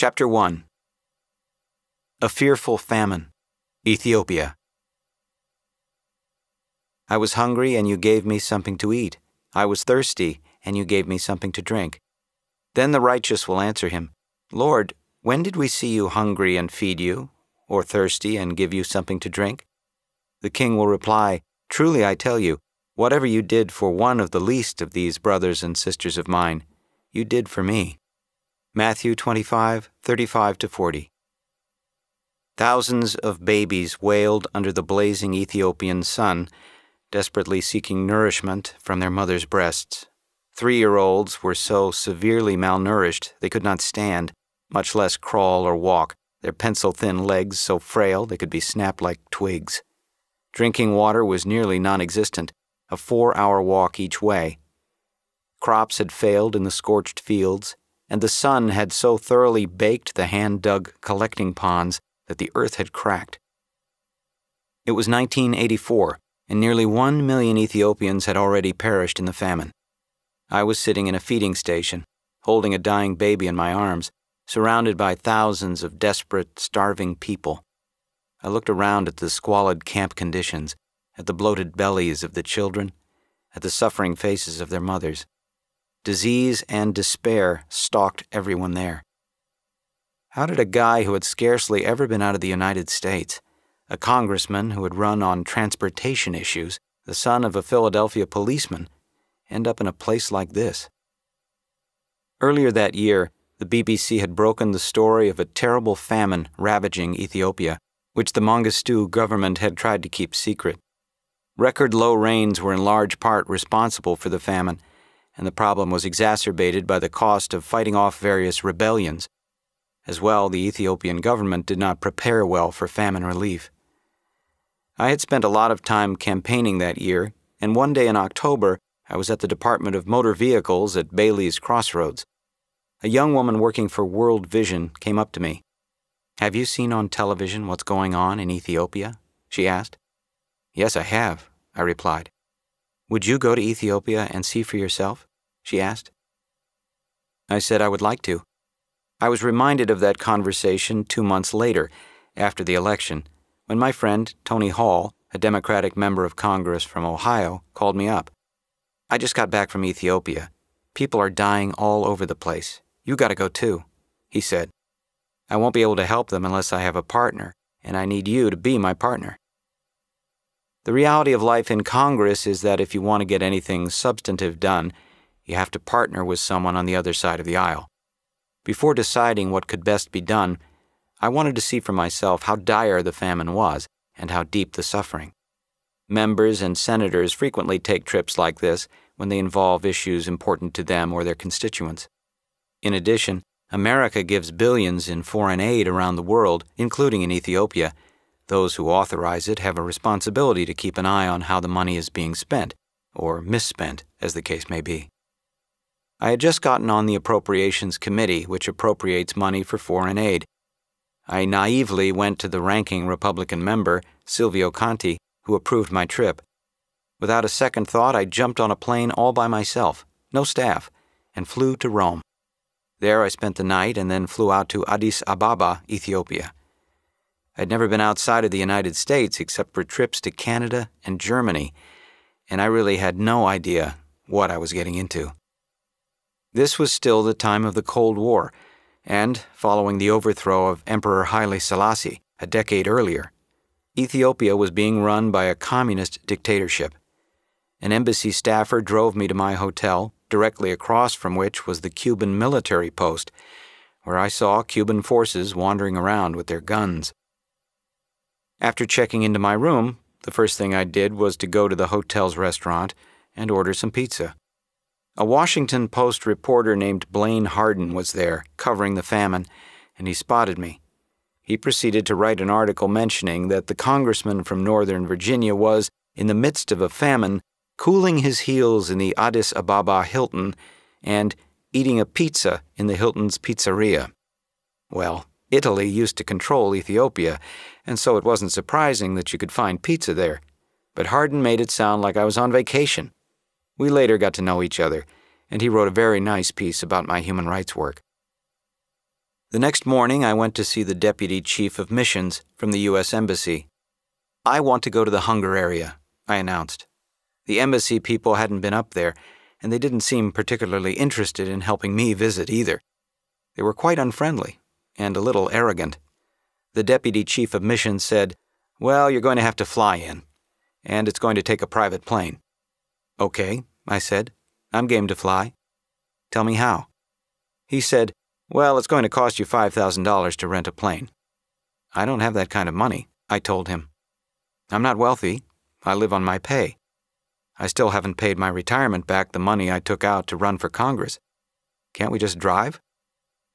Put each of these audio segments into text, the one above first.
Chapter 1. A Fearful Famine, Ethiopia. I was hungry, and you gave me something to eat. I was thirsty, and you gave me something to drink. Then the righteous will answer him, Lord, when did we see you hungry and feed you, or thirsty and give you something to drink? The king will reply, Truly I tell you, whatever you did for one of the least of these brothers and sisters of mine, you did for me. Matthew 25:35-40. Thousands of babies wailed under the blazing Ethiopian sun, desperately seeking nourishment from their mothers' breasts. 3-year-olds were so severely malnourished they could not stand, much less crawl or walk, their pencil-thin legs so frail they could be snapped like twigs. Drinking water was nearly non-existent, a 4-hour walk each way. Crops had failed in the scorched fields, and the sun had so thoroughly baked the hand-dug collecting ponds that the earth had cracked. It was 1984, and nearly 1 million Ethiopians had already perished in the famine. I was sitting in a feeding station, holding a dying baby in my arms, surrounded by thousands of desperate, starving people. I looked around at the squalid camp conditions, at the bloated bellies of the children, at the suffering faces of their mothers. Disease and despair stalked everyone there. How did a guy who had scarcely ever been out of the United States, a congressman who had run on transportation issues, the son of a Philadelphia policeman, end up in a place like this? Earlier that year, the BBC had broken the story of a terrible famine ravaging Ethiopia, which the Mengistu government had tried to keep secret. Record low rains were in large part responsible for the famine, and the problem was exacerbated by the cost of fighting off various rebellions. As well, the Ethiopian government did not prepare well for famine relief. I had spent a lot of time campaigning that year, and one day in October, I was at the Department of Motor Vehicles at Bailey's Crossroads. A young woman working for World Vision came up to me. "Have you seen on television what's going on in Ethiopia?" she asked. "Yes, I have," I replied. "Would you go to Ethiopia and see for yourself?" she asked. I said I would like to. I was reminded of that conversation 2 months later, after the election, when my friend Tony Hall, a Democratic member of Congress from Ohio, called me up. "I just got back from Ethiopia. People are dying all over the place. You got to go too," he said. "I won't be able to help them unless I have a partner, and I need you to be my partner." The reality of life in Congress is that if you want to get anything substantive done, you have to partner with someone on the other side of the aisle. Before deciding what could best be done, I wanted to see for myself how dire the famine was and how deep the suffering. Members and senators frequently take trips like this when they involve issues important to them or their constituents. In addition, America gives billions in foreign aid around the world, including in Ethiopia. Those who authorize it have a responsibility to keep an eye on how the money is being spent, or misspent, as the case may be. I had just gotten on the Appropriations Committee, which appropriates money for foreign aid. I naively went to the ranking Republican member, Silvio Conti, who approved my trip. Without a second thought, I jumped on a plane all by myself, no staff, and flew to Rome. There I spent the night and then flew out to Addis Ababa, Ethiopia. I'd never been outside of the United States except for trips to Canada and Germany, and I really had no idea what I was getting into. This was still the time of the Cold War, and, following the overthrow of Emperor Haile Selassie a decade earlier, Ethiopia was being run by a communist dictatorship. An embassy staffer drove me to my hotel, directly across from which was the Cuban military post, where I saw Cuban forces wandering around with their guns. After checking into my room, the first thing I did was to go to the hotel's restaurant and order some pizza. A Washington Post reporter named Blaine Harden was there, covering the famine, and he spotted me. He proceeded to write an article mentioning that the congressman from Northern Virginia was, in the midst of a famine, cooling his heels in the Addis Ababa Hilton and eating a pizza in the Hilton's pizzeria. Well, Italy used to control Ethiopia, and so it wasn't surprising that you could find pizza there. But Harden made it sound like I was on vacation. We later got to know each other, and he wrote a very nice piece about my human rights work. The next morning, I went to see the Deputy Chief of Missions from the U.S. Embassy. "I want to go to the hunger area," I announced. The embassy people hadn't been up there, and they didn't seem particularly interested in helping me visit either. They were quite unfriendly and a little arrogant. The Deputy Chief of Missions said, "Well, you're going to have to fly in, and it's going to take a private plane." "Okay," I said. "I'm game to fly." "Tell me how." He said, "Well, it's going to cost you $5,000 to rent a plane." "I don't have that kind of money," I told him. "I'm not wealthy. I live on my pay. I still haven't paid my retirement back the money I took out to run for Congress. Can't we just drive?"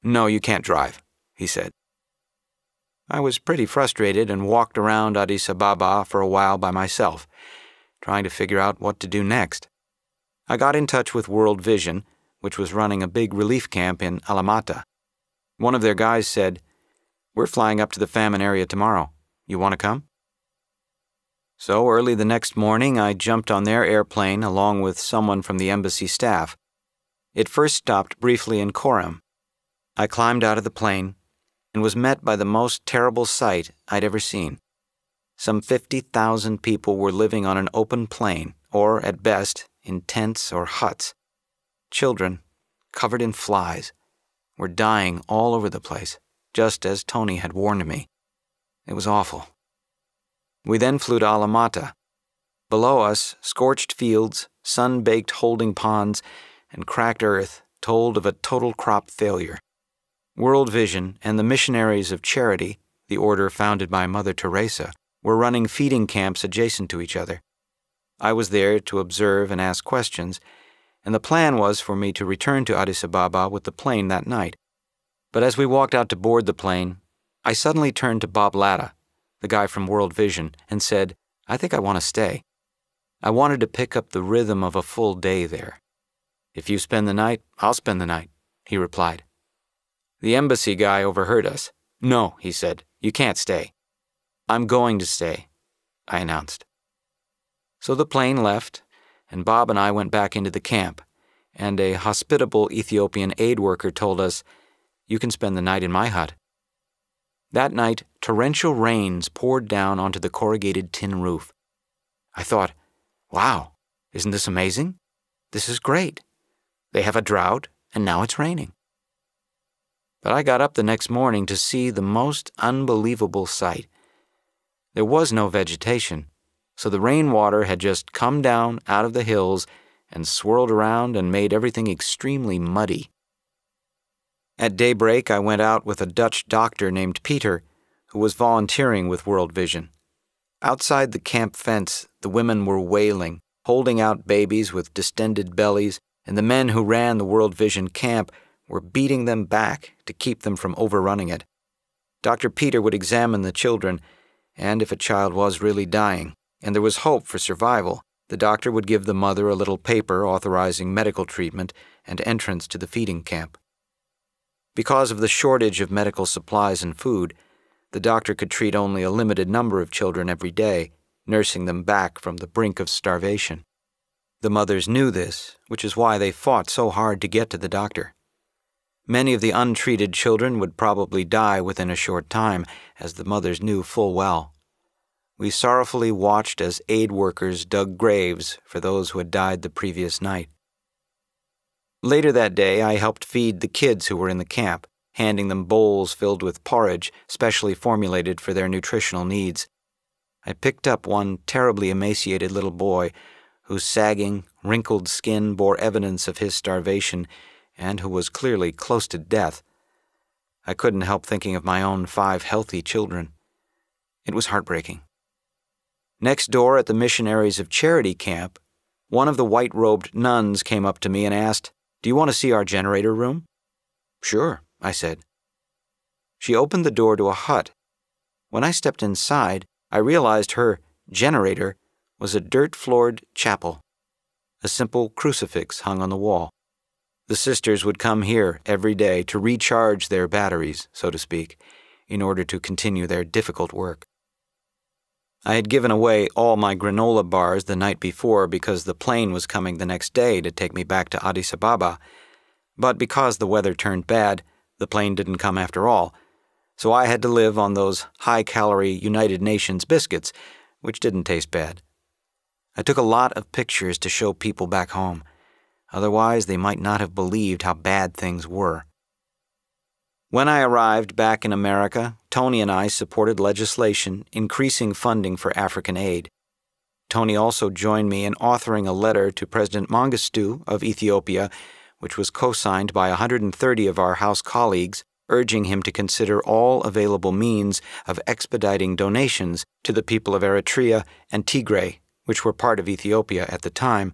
"No, you can't drive," he said. I was pretty frustrated and walked around Addis Ababa for a while by myself, trying to figure out what to do next. I got in touch with World Vision, which was running a big relief camp in Alamata. One of their guys said, "We're flying up to the famine area tomorrow. You want to come?" So early the next morning, I jumped on their airplane along with someone from the embassy staff. It first stopped briefly in Coram. I climbed out of the plane and was met by the most terrible sight I'd ever seen. Some 50,000 people were living on an open plain, or at best, in tents or huts. Children, covered in flies, were dying all over the place, just as Tony had warned me. It was awful. We then flew to Alamata. Below us, scorched fields, sun-baked holding ponds, and cracked earth told of a total crop failure. World Vision and the Missionaries of Charity, the order founded by Mother Teresa, were running feeding camps adjacent to each other. I was there to observe and ask questions, and the plan was for me to return to Addis Ababa with the plane that night. But as we walked out to board the plane, I suddenly turned to Bob Latta, the guy from World Vision, and said, "I think I want to stay. I wanted to pick up the rhythm of a full day there." "If you spend the night, I'll spend the night," he replied. The embassy guy overheard us. "No," he said, "you can't stay." "I'm going to stay," I announced. So the plane left, and Bob and I went back into the camp, and a hospitable Ethiopian aid worker told us, "You can spend the night in my hut." That night, torrential rains poured down onto the corrugated tin roof. I thought, wow, isn't this amazing? This is great. They have a drought, and now it's raining. But I got up the next morning to see the most unbelievable sight. There was no vegetation, so the rainwater had just come down out of the hills and swirled around and made everything extremely muddy. At daybreak, I went out with a Dutch doctor named Peter, who was volunteering with World Vision. Outside the camp fence, the women were wailing, holding out babies with distended bellies, and the men who ran the World Vision camp were beating them back to keep them from overrunning it. Dr. Peter would examine the children, and if a child was really dying, and there was hope for survival, the doctor would give the mother a little paper authorizing medical treatment and entrance to the feeding camp. Because of the shortage of medical supplies and food, the doctor could treat only a limited number of children every day, nursing them back from the brink of starvation. The mothers knew this, which is why they fought so hard to get to the doctor. Many of the untreated children would probably die within a short time, as the mothers knew full well. We sorrowfully watched as aid workers dug graves for those who had died the previous night. Later that day, I helped feed the kids who were in the camp, handing them bowls filled with porridge specially formulated for their nutritional needs. I picked up one terribly emaciated little boy whose sagging, wrinkled skin bore evidence of his starvation and who was clearly close to death. I couldn't help thinking of my own 5 healthy children. It was heartbreaking. Next door at the Missionaries of Charity camp, one of the white-robed nuns came up to me and asked, "Do you want to see our generator room?" "Sure," I said. She opened the door to a hut. When I stepped inside, I realized her generator was a dirt-floored chapel. A simple crucifix hung on the wall. The sisters would come here every day to recharge their batteries, so to speak, in order to continue their difficult work. I had given away all my granola bars the night before because the plane was coming the next day to take me back to Addis Ababa, but because the weather turned bad, The plane didn't come after all, so I had to live on those high-calorie United Nations biscuits, which didn't taste bad. I took a lot of pictures to show people back home. Otherwise, they might not have believed how bad things were. When I arrived back in America, Tony and I supported legislation increasing funding for African aid. Tony also joined me in authoring a letter to President Mengistu of Ethiopia, which was co-signed by 130 of our House colleagues, urging him to consider all available means of expediting donations to the people of Eritrea and Tigray, which were part of Ethiopia at the time,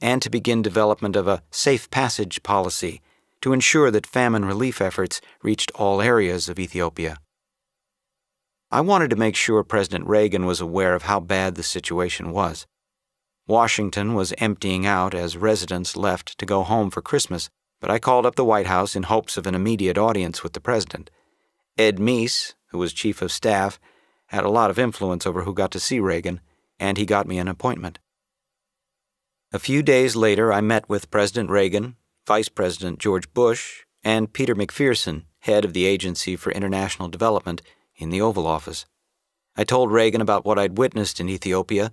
and to begin development of a safe passage policy to ensure that famine relief efforts reached all areas of Ethiopia. I wanted to make sure President Reagan was aware of how bad the situation was. Washington was emptying out as residents left to go home for Christmas, but I called up the White House in hopes of an immediate audience with the president. Ed Meese, who was chief of staff, had a lot of influence over who got to see Reagan, and he got me an appointment. A few days later, I met with President Reagan, Vice President George Bush, and Peter McPherson, head of the Agency for International Development, in the Oval Office. I told Reagan about what I'd witnessed in Ethiopia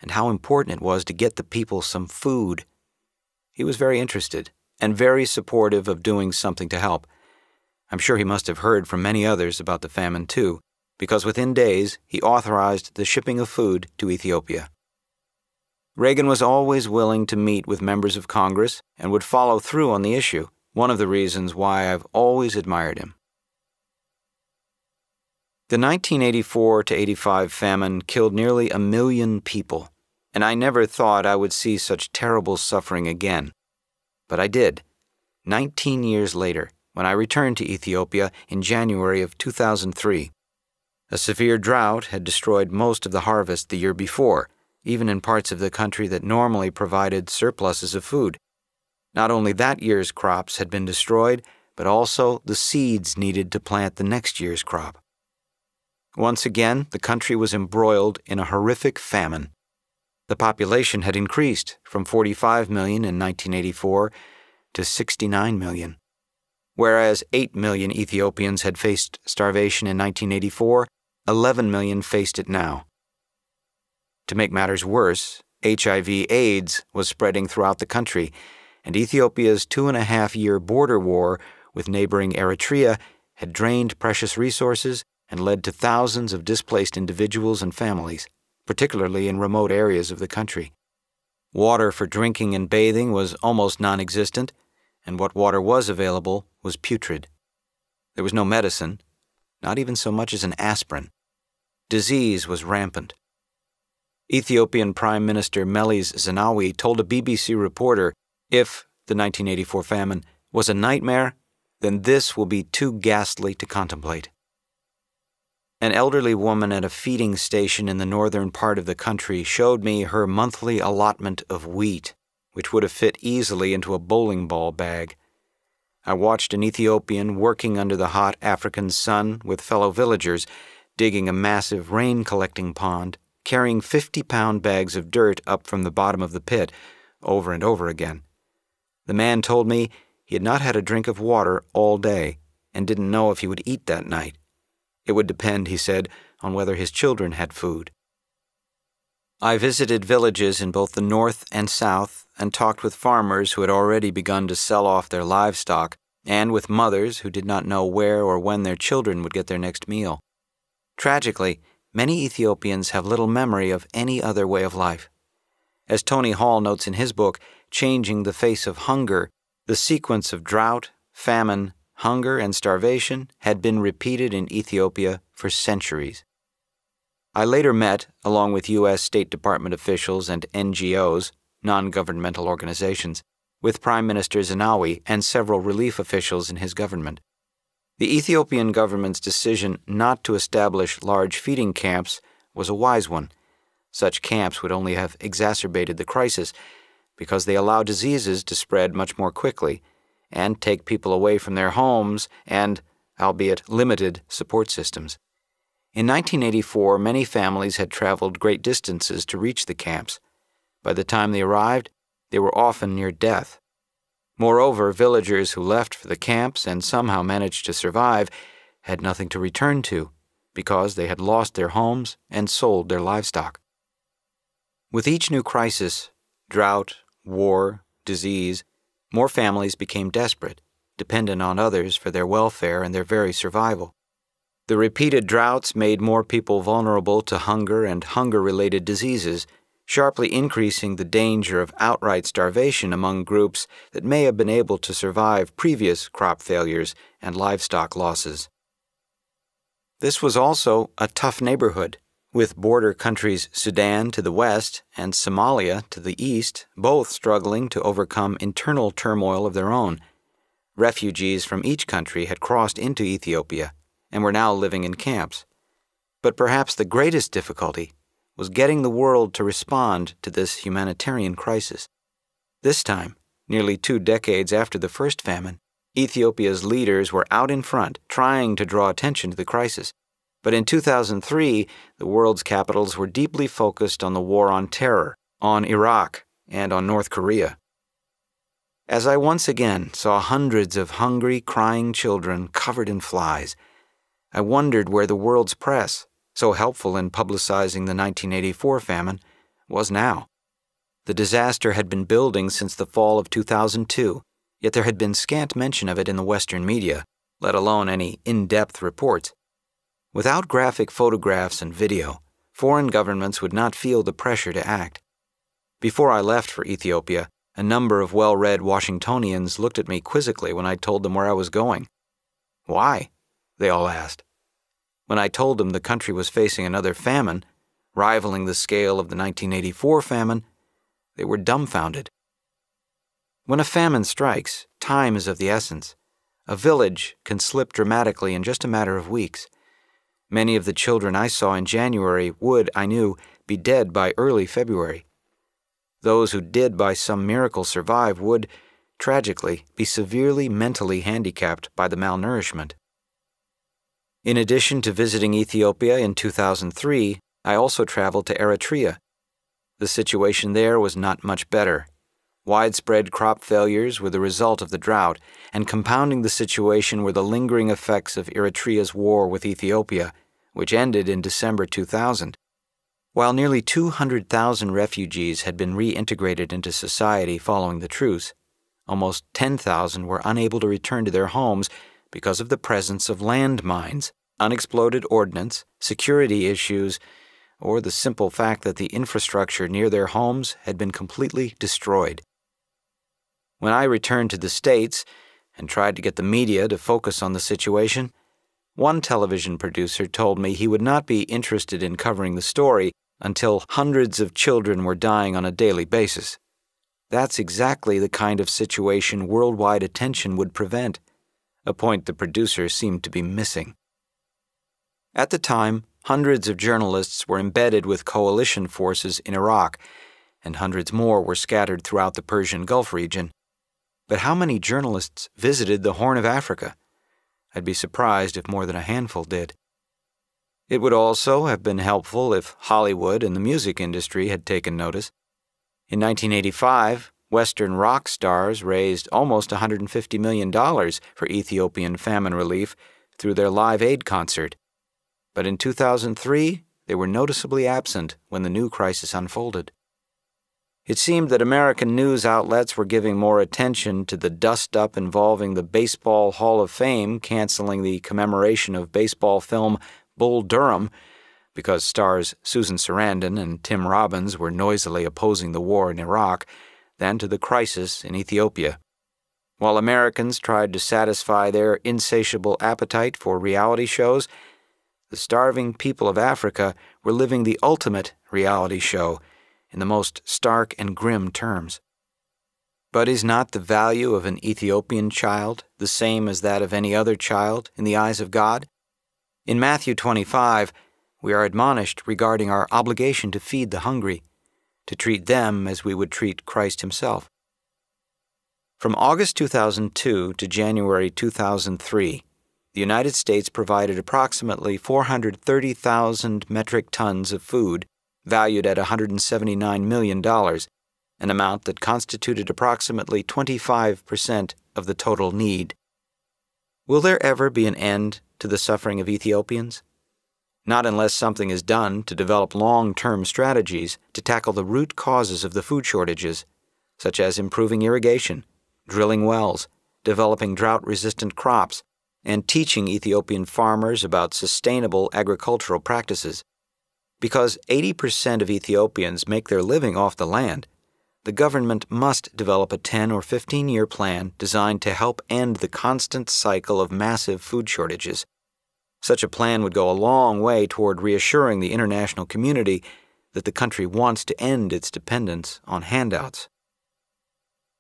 and how important it was to get the people some food. He was very interested and very supportive of doing something to help. I'm sure he must have heard from many others about the famine too, because within days he authorized the shipping of food to Ethiopia. Reagan was always willing to meet with members of Congress and would follow through on the issue, one of the reasons why I've always admired him. The 1984-85 famine killed nearly 1 million people, and I never thought I would see such terrible suffering again. But I did, 19 years later, when I returned to Ethiopia in January of 2003. A severe drought had destroyed most of the harvest the year before, even in parts of the country that normally provided surpluses of food. Not only that year's crops had been destroyed, but also the seeds needed to plant the next year's crop. Once again, the country was embroiled in a horrific famine. The population had increased from 45 million in 1984 to 69 million. Whereas 8 million Ethiopians had faced starvation in 1984, 11 million faced it now. To make matters worse, HIV/AIDS was spreading throughout the country, and Ethiopia's 2.5-year border war with neighboring Eritrea had drained precious resources and led to thousands of displaced individuals and families, particularly in remote areas of the country. Water for drinking and bathing was almost non-existent, and what water was available was putrid. There was no medicine, not even so much as an aspirin. Disease was rampant. Ethiopian Prime Minister Meles Zenawi told a BBC reporter, "If the 1984 famine was a nightmare, then this will be too ghastly to contemplate." An elderly woman at a feeding station in the northern part of the country showed me her monthly allotment of wheat, which would have fit easily into a bowling ball bag. I watched an Ethiopian working under the hot African sun with fellow villagers, digging a massive rain-collecting pond, carrying 50-pound bags of dirt up from the bottom of the pit over and over again. The man told me he had not had a drink of water all day and didn't know if he would eat that night. It would depend, he said, on whether his children had food. I visited villages in both the north and south and talked with farmers who had already begun to sell off their livestock and with mothers who did not know where or when their children would get their next meal. Tragically, many Ethiopians have little memory of any other way of life. As Tony Hall notes in his book, Changing the Face of Hunger, the sequence of drought, famine, hunger, and starvation had been repeated in Ethiopia for centuries. I later met, along with U.S. State Department officials and NGOs, non-governmental organizations, with Prime Minister Zenawi and several relief officials in his government. The Ethiopian government's decision not to establish large feeding camps was a wise one. Such camps would only have exacerbated the crisis because they allow diseases to spread much more quickly and take people away from their homes and, albeit limited, support systems. In 1984, many families had traveled great distances to reach the camps. By the time they arrived, they were often near death. Moreover, villagers who left for the camps and somehow managed to survive had nothing to return to because they had lost their homes and sold their livestock. With each new crisis, drought, war, disease, more families became desperate, dependent on others for their welfare and their very survival. The repeated droughts made more people vulnerable to hunger and hunger-related diseases, sharply increasing the danger of outright starvation among groups that may have been able to survive previous crop failures and livestock losses. This was also a tough neighborhood, with border countries Sudan to the west and Somalia to the east, both struggling to overcome internal turmoil of their own. Refugees from each country had crossed into Ethiopia and were now living in camps. But perhaps the greatest difficulty was getting the world to respond to this humanitarian crisis. This time, nearly 2 decades after the first famine, Ethiopia's leaders were out in front trying to draw attention to the crisis. But in 2003, the world's capitals were deeply focused on the war on terror, on Iraq, and on North Korea. As I once again saw hundreds of hungry, crying children covered in flies, I wondered where the world's press, so helpful in publicizing the 1984 famine, was now. The disaster had been building since the fall of 2002, yet there had been scant mention of it in the Western media, let alone any in-depth reports. Without graphic photographs and video, foreign governments would not feel the pressure to act. Before I left for Ethiopia, a number of well-read Washingtonians looked at me quizzically when I told them where I was going. "Why?" they all asked. When I told them the country was facing another famine, rivaling the scale of the 1984 famine, they were dumbfounded. When a famine strikes, time is of the essence. A village can slip dramatically in just a matter of weeks. Many of the children I saw in January would, I knew, be dead by early February. Those who did by some miracle survive would, tragically, be severely mentally handicapped by the malnourishment. In addition to visiting Ethiopia in 2003, I also traveled to Eritrea. The situation there was not much better. Widespread crop failures were the result of the drought, and compounding the situation were the lingering effects of Eritrea's war with Ethiopia, which ended in December 2000. While nearly 200,000 refugees had been reintegrated into society following the truce, almost 10,000 were unable to return to their homes because of the presence of landmines, unexploded ordnance, security issues, or the simple fact that the infrastructure near their homes had been completely destroyed. When I returned to the States and tried to get the media to focus on the situation, one television producer told me he would not be interested in covering the story until hundreds of children were dying on a daily basis. That's exactly the kind of situation worldwide attention would prevent, a point the producer seemed to be missing. At the time, hundreds of journalists were embedded with coalition forces in Iraq, and hundreds more were scattered throughout the Persian Gulf region. But how many journalists visited the Horn of Africa? I'd be surprised if more than a handful did. It would also have been helpful if Hollywood and the music industry had taken notice. In 1985, Western rock stars raised almost $150 million for Ethiopian famine relief through their Live Aid concert. But in 2003, they were noticeably absent when the new crisis unfolded. It seemed that American news outlets were giving more attention to the dust-up involving the Baseball Hall of Fame canceling the commemoration of baseball film Bull Durham because stars Susan Sarandon and Tim Robbins were noisily opposing the war in Iraq than to the crisis in Ethiopia. While Americans tried to satisfy their insatiable appetite for reality shows, the starving people of Africa were living the ultimate reality show in the most stark and grim terms. But is not the value of an Ethiopian child the same as that of any other child in the eyes of God? In Matthew 25, we are admonished regarding our obligation to feed the hungry, to treat them as we would treat Christ himself. From August 2002 to January 2003, the United States provided approximately 430,000 metric tons of food, valued at $179 million, an amount that constituted approximately 25% of the total need. Will there ever be an end to the suffering of Ethiopians? Not unless something is done to develop long-term strategies to tackle the root causes of the food shortages, such as improving irrigation, drilling wells, developing drought-resistant crops, and teaching Ethiopian farmers about sustainable agricultural practices. Because 80% of Ethiopians make their living off the land, the government must develop a 10 or 15-year plan designed to help end the constant cycle of massive food shortages. Such a plan would go a long way toward reassuring the international community that the country wants to end its dependence on handouts.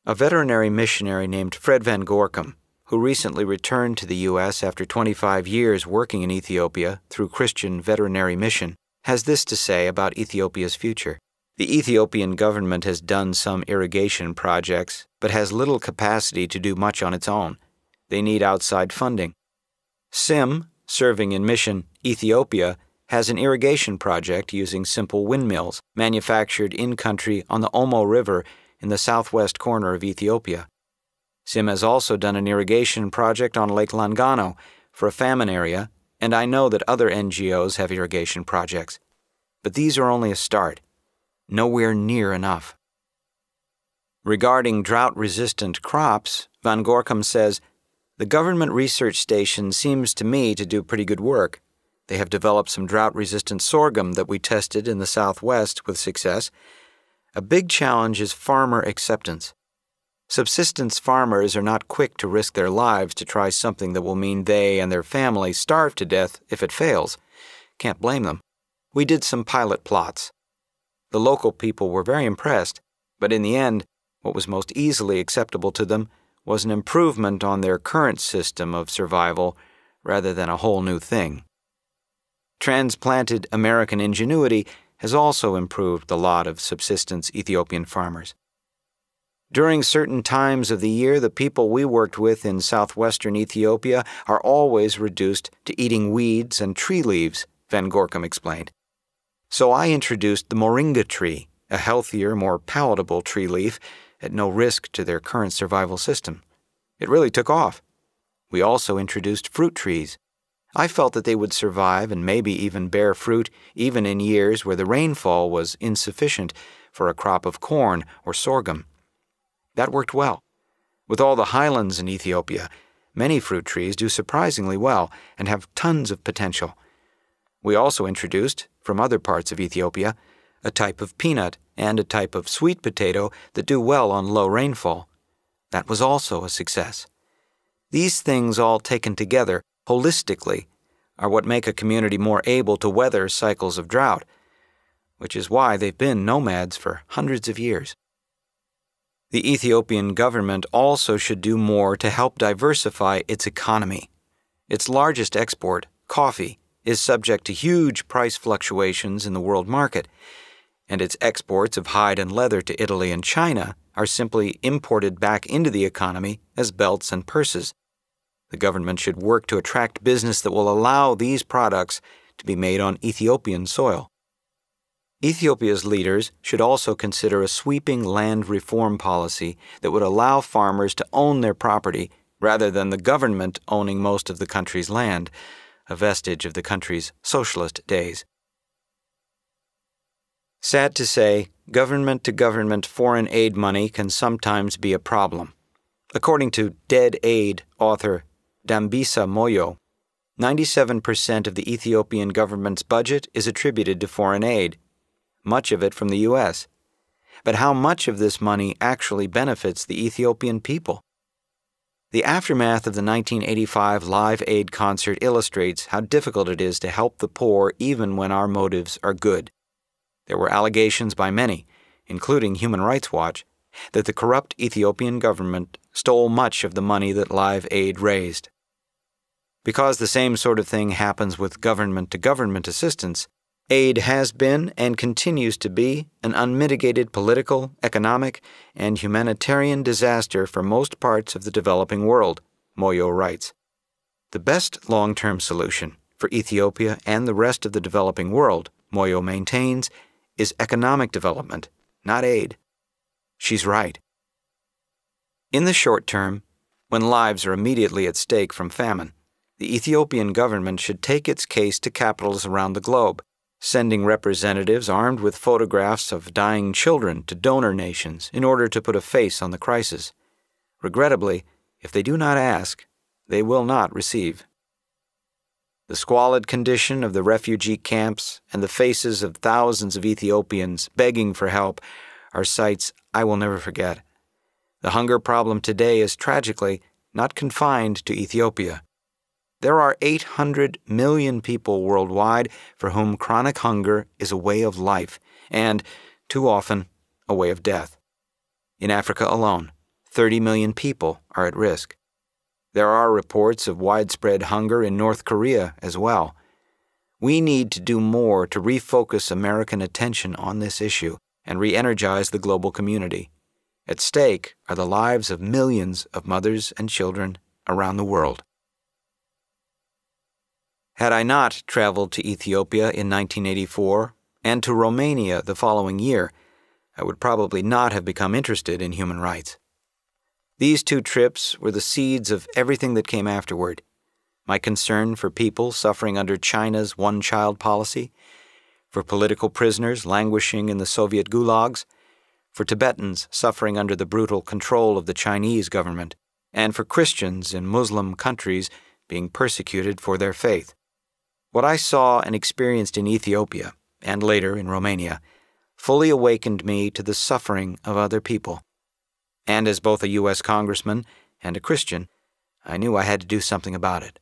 A veterinary missionary named Fred Van Gorkum, who recently returned to the U.S. after 25 years working in Ethiopia through Christian Veterinary Mission, has this to say about Ethiopia's future. The Ethiopian government has done some irrigation projects, but has little capacity to do much on its own. They need outside funding. SIM, serving in Mission Ethiopia, has an irrigation project using simple windmills manufactured in-country on the Omo River in the southwest corner of Ethiopia. SIM has also done an irrigation project on Lake Langano for a famine area, and I know that other NGOs have irrigation projects. But these are only a start. Nowhere near enough. Regarding drought-resistant crops, Van Gorkum says, "The government research station seems to me to do pretty good work. They have developed some drought-resistant sorghum that we tested in the Southwest with success. A big challenge is farmer acceptance. Subsistence farmers are not quick to risk their lives to try something that will mean they and their families starve to death if it fails. Can't blame them. We did some pilot plots. The local people were very impressed, but in the end, what was most easily acceptable to them was an improvement on their current system of survival rather than a whole new thing." Transplanted American ingenuity has also improved the lot of subsistence Ethiopian farmers. During certain times of the year, the people we worked with in southwestern Ethiopia are always reduced to eating weeds and tree leaves, Van Gorkum explained. So I introduced the moringa tree, a healthier, more palatable tree leaf, at no risk to their current survival system. It really took off. We also introduced fruit trees. I felt that they would survive and maybe even bear fruit even in years where the rainfall was insufficient for a crop of corn or sorghum. That worked well. With all the highlands in Ethiopia, many fruit trees do surprisingly well and have tons of potential. We also introduced, from other parts of Ethiopia, a type of peanut and a type of sweet potato that do well on low rainfall. That was also a success. These things all taken together, holistically, are what make a community more able to weather cycles of drought, which is why they've been nomads for hundreds of years. The Ethiopian government also should do more to help diversify its economy. Its largest export, coffee, is subject to huge price fluctuations in the world market, and its exports of hide and leather to Italy and China are simply imported back into the economy as belts and purses. The government should work to attract business that will allow these products to be made on Ethiopian soil. Ethiopia's leaders should also consider a sweeping land reform policy that would allow farmers to own their property rather than the government owning most of the country's land, a vestige of the country's socialist days. Sad to say, government-to-government foreign aid money can sometimes be a problem. According to Dead Aid author Dambisa Moyo, 97% of the Ethiopian government's budget is attributed to foreign aid, much of it from the U.S. But how much of this money actually benefits the Ethiopian people? The aftermath of the 1985 Live Aid concert illustrates how difficult it is to help the poor even when our motives are good. There were allegations by many, including Human Rights Watch, that the corrupt Ethiopian government stole much of the money that Live Aid raised. Because the same sort of thing happens with government-to-government assistance, aid has been and continues to be an unmitigated political, economic, and humanitarian disaster for most parts of the developing world, Moyo writes. The best long-term solution for Ethiopia and the rest of the developing world, Moyo maintains, is economic development, not aid. She's right. In the short term, when lives are immediately at stake from famine, the Ethiopian government should take its case to capitals around the globe, sending representatives armed with photographs of dying children to donor nations in order to put a face on the crisis. Regrettably, if they do not ask, they will not receive. The squalid condition of the refugee camps and the faces of thousands of Ethiopians begging for help are sights I will never forget. The hunger problem today is tragically not confined to Ethiopia. There are 800 million people worldwide for whom chronic hunger is a way of life and, too often, a way of death. In Africa alone, 30 million people are at risk. There are reports of widespread hunger in North Korea as well. We need to do more to refocus American attention on this issue and re-energize the global community. At stake are the lives of millions of mothers and children around the world. Had I not traveled to Ethiopia in 1984 and to Romania the following year, I would probably not have become interested in human rights. These two trips were the seeds of everything that came afterward. My concern for people suffering under China's one-child policy, for political prisoners languishing in the Soviet gulags, for Tibetans suffering under the brutal control of the Chinese government, and for Christians in Muslim countries being persecuted for their faith. What I saw and experienced in Ethiopia, and later in Romania, fully awakened me to the suffering of other people. And as both a U.S. congressman and a Christian, I knew I had to do something about it.